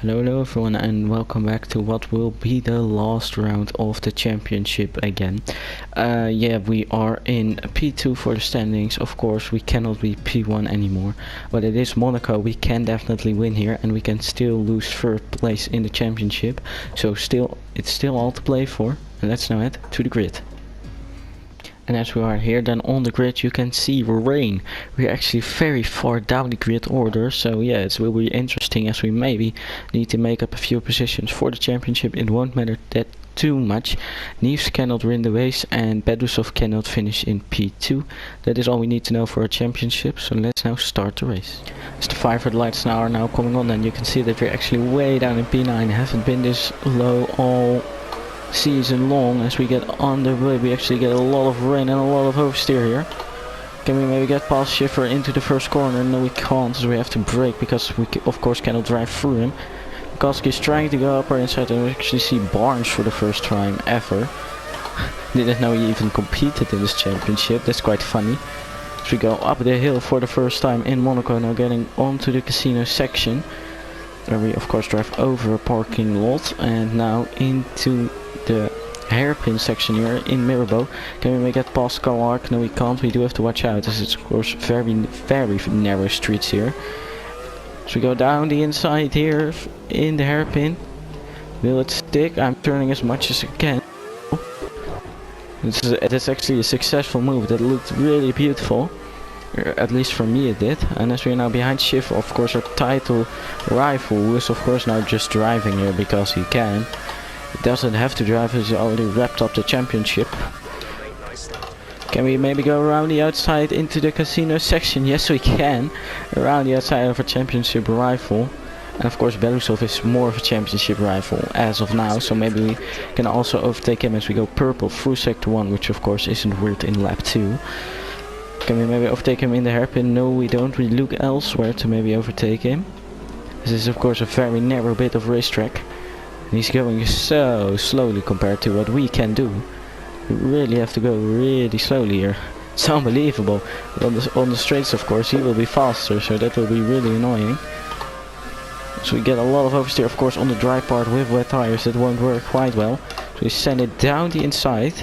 Hello everyone, and welcome back to what will be the last round of the championship again. Yeah, we are in P2 for the standings. Of course, we cannot be P1 anymore, but it is Monaco. We can definitely win here, and we can still lose third place in the championship. So it's still all to play for, and let's now head to the grid. And as we are here then on the grid, you can see rain. We're actually very far down the grid order, so yeah, it will be interesting as we maybe need to make up a few positions for the championship. It won't matter that too much. Neves cannot win the race and Bedusov cannot finish in P2. That is all we need to know for a championship, so let's now start the race. As the 500 lights now are now coming on, and you can see that we're actually way down in P9. Haven't been this low all season long. As we get underway, we actually get a lot of rain and a lot of oversteer here. Can we maybe get past Schiffer into the first corner? No, we can't, so we have to brake because we of course cannot drive through him. Koski is trying to go upper inside, and we actually see Barnes for the first time ever. Didn't know he even competed in this championship. That's quite funny. So we go up the hill for the first time in Monaco, now getting onto the casino section, where we of course drive over a parking lot and now into the hairpin section here in Mirabeau. Can we get past Calarc? No, we can't. We do have to watch out, as it's of course very narrow streets here. So we go down the inside here in the hairpin. Will it stick? I'm turning as much as I can. It's actually a successful move that looked really beautiful. At least for me it did. And as we are now behind Schiffer, of course our title rival, who is of course now just driving here because he can. He doesn't have to drive, as he already wrapped up the championship. Can we maybe go around the outside into the casino section? Yes, we can. Around the outside of a championship rival. And of course Belousov is more of a championship rival as of now, so maybe we can also overtake him as we go purple through sector 1, which of course isn't weird in lap 2. Can we maybe overtake him in the hairpin? No, we don't. We look elsewhere to maybe overtake him. This is of course a very narrow bit of racetrack. And he's going so slowly compared to what we can do. We really have to go really slowly here. It's unbelievable. On the straights of course he will be faster, so that will be really annoying. So we get a lot of oversteer of course on the dry part with wet tires. That won't work quite well. So we send it down the inside.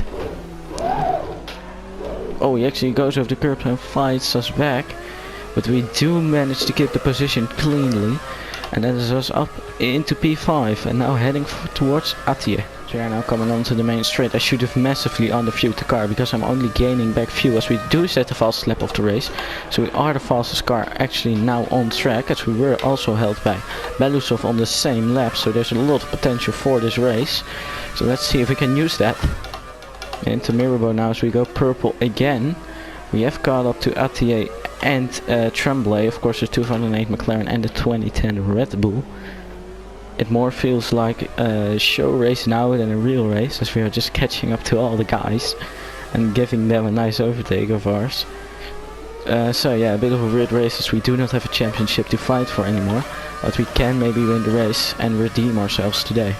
Oh, he actually goes over the curb and fights us back. But we do manage to keep the position cleanly. And that is us up into P5 and now heading towards Atier. So we are now coming onto the main straight. I should have massively underfueled the car because I'm only gaining back fuel as we do set the fastest lap of the race. So we are the fastest car actually now on track, as we were also held by Belousov on the same lap. So there's a lot of potential for this race. So let's see if we can use that. Into Mirabeau now as we go purple again. We have caught up to Atier and Tremblay, of course the 2008 McLaren and the 2010 Red Bull. It more feels like a show race now than a real race, as we are just catching up to all the guys and giving them a nice overtake of ours. So yeah, a bit of a weird race as we do not have a championship to fight for anymore, but we can maybe win the race and redeem ourselves today.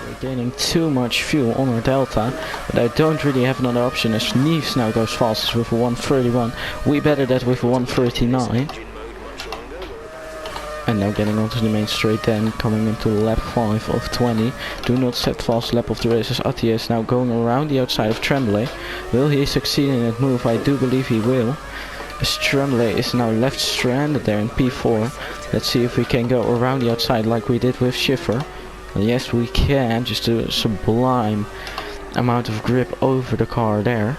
We're gaining too much fuel on our Delta, but I don't really have another option as Neves now goes fastest with a 131. We better that with a 139. And now getting onto the main straight then, coming into lap 5 of 20. Do not set fast lap of the race as Atier is now going around the outside of Tremblay. Will he succeed in that move? I do believe he will. As Tremblay is now left stranded there in P4. Let's see if we can go around the outside like we did with Schiffer. Yes, we can. Just a sublime amount of grip over the car there.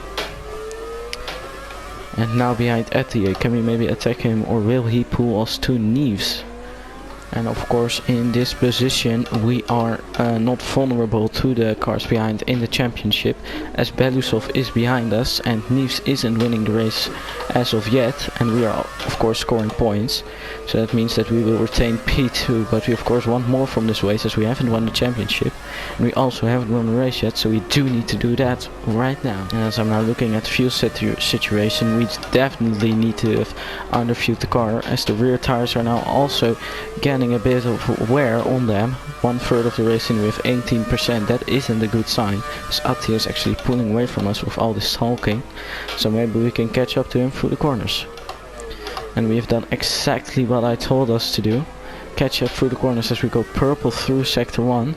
And now behind Atier, can we maybe attack him or will he pull us to Neves? And of course in this position we are not vulnerable to the cars behind in the championship, as Belousov is behind us and Neves isn't winning the race as of yet, and we are of course scoring points. So that means that we will retain P2, but we of course want more from this race as we haven't won the championship and we also haven't won the race yet, so we do need to do that right now. And as I'm now looking at the fuel situation, we definitely need to have underfueled the car, as the rear tires are now also getting a bit of wear on them. 1/3 of the racing with 18%, that isn't a good sign, as Atier is actually pulling away from us with all this hulking, so maybe we can catch up to him through the corners. And we have done exactly what I told us to do. catch up through the corners as we go purple through sector 1.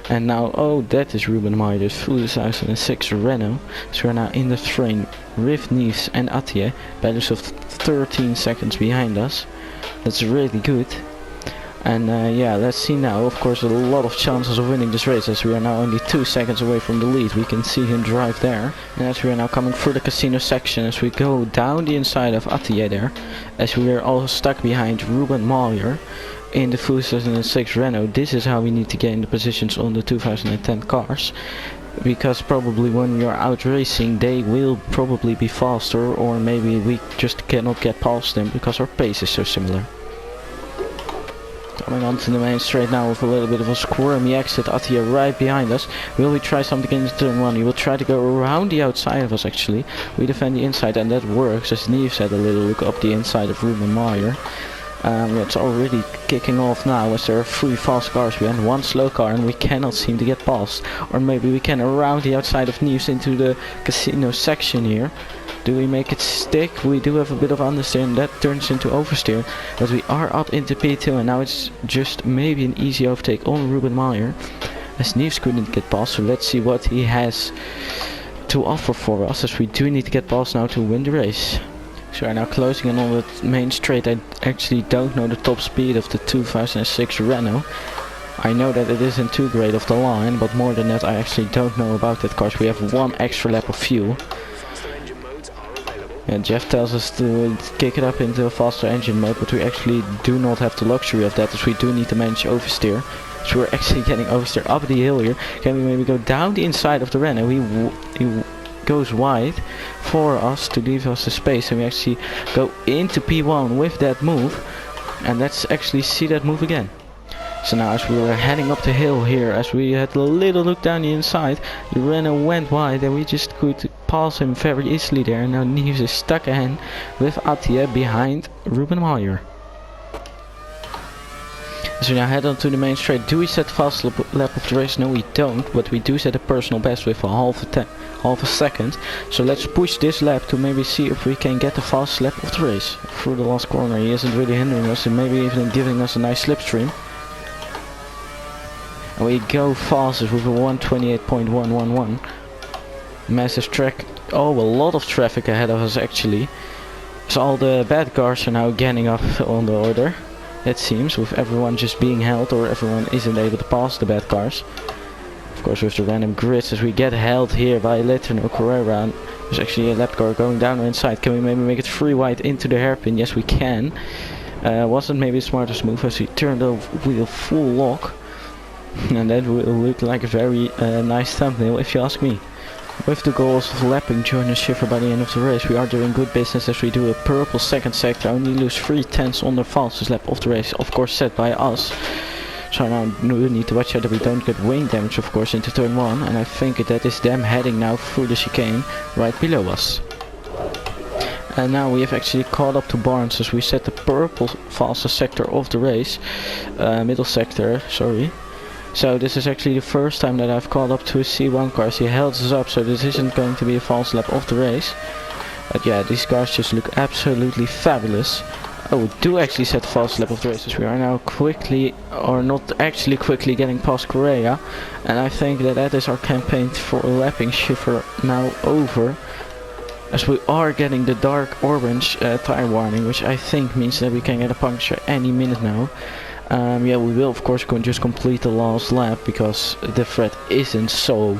And now, oh, that is Ruben Meyer's full 2006 Renault. So we're now in the train with Nives and Attier, values of 13 seconds behind us. That's really good. And yeah, let's see now. Of course, a lot of chances of winning this race as we are now only 2 seconds away from the lead. We can see him drive there. And as we are now coming through the casino section, as we go down the inside of Attier there, as we are all stuck behind Ruben Meyer in the 2006 Renault. This is how we need to gain the positions on the 2010 cars, because probably when we are out racing they will probably be faster, or maybe we just cannot get past them because our pace is so similar. Coming onto the main straight now with a little bit of a squirmy exit. Attier right behind us. Will we try something in turn 1? He will try to go around the outside of us actually. We defend the inside and that works, as Nives had a little look up the inside of Ruben Meyer. It's already kicking off now as there are 3 fast cars behind 1 slow car and we cannot seem to get past. Or maybe we can around the outside of Nives into the casino section here. Do we make it stick? We do have a bit of understeer and that turns into oversteer. But we are up into P2 and now it's just maybe an easy overtake on Ruben Meyer, as Nives couldn't get past. So let's see what he has to offer for us, as we do need to get past now to win the race. So we are now closing in on the main straight. I actually don't know the top speed of the 2006 Renault. I know that it isn't too great off the line, but more than that I actually don't know about that car. So we have 1 extra lap of fuel. And Jeff tells us to kick it up into a faster engine mode, but we actually do not have the luxury of that, as we do need to manage oversteer. So we're actually getting oversteer up the hill here. Can we maybe go down the inside of the Renault? He goes wide for us to leave us the space, and we actually go into P1 with that move. And let's actually see that move again. So now as we were heading up the hill here, as we had a little look down the inside, the Renault went wide and we just could pass him very easily there. And now Nives is stuck again with Attier behind Ruben Meyer. So we now head on to the main straight. Do we set the fast lap of the race? No, we don't, but we do set a personal best with a half a second. So let's push this lap to maybe see if we can get the fast lap of the race. Through the last corner, he isn't really hindering us and maybe even giving us a nice slipstream. And we go fastest with a 128.111. Massive track. Oh, a lot of traffic ahead of us actually. So all the bad cars are now getting up on the order, it seems, with everyone just being held, or everyone isn't able to pass the bad cars. Of course with the random grids, as we get held here by Letterno Carrera. There's actually a lap car going down or inside. Can we maybe make it 3 wide into the hairpin? Yes we can. Wasn't maybe the smartest move, as we turned the wheel full lock. And that will look like a very nice thumbnail if you ask me. With the goals of lapping Jonas Schiffer by the end of the race, we are doing good business as we do a purple second sector, only lose 3/10 on the fastest lap of the race, of course set by us. So now we need to watch out that we don't get wing damage of course into turn 1, and I think that is them heading now through the chicane right below us. And now we have actually caught up to Barnes as we set the purple fastest sector of the race, middle sector, sorry. So this is actually the first time that I've caught up to a C1 car. He held us up, so this isn't going to be a fast lap of the race. But yeah, these cars just look absolutely fabulous. Oh, we do actually set the fast lap of the race, as we are now quickly, or not actually quickly, getting past Korea. And I think that is our campaign for lapping Schiffer now over, as we are getting the dark orange tire warning, which I think means that we can get a puncture any minute now. Yeah, we will of course just complete the last lap, because the threat isn't so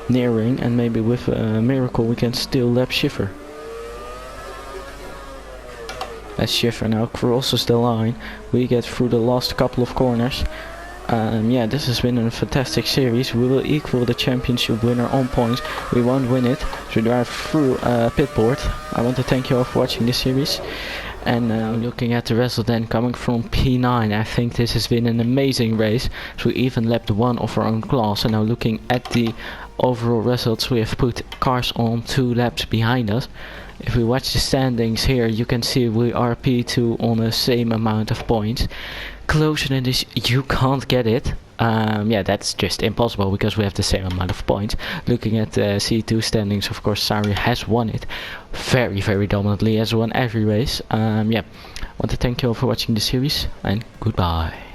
nearing, and maybe with a miracle we can still lap Schiffer. As Schiffer now crosses the line, we get through the last couple of corners. Yeah, this has been a fantastic series. We will equal the championship winner on points. We won't win it, so we drive through pitboard. I want to thank you all for watching this series. And looking at the result then, coming from P9, I think this has been an amazing race. So we even lapped 1 of our own class. And now looking at the overall results, we have put cars on 2 laps behind us. If we watch the standings here, you can see we are P2 on the same amount of points. closer than this you can't get it. Yeah, that's just impossible because we have the same amount of points. Looking at the C2 standings, of course, Sari has won it very dominantly, has won every race. Yeah, want to thank you all for watching the series, and goodbye.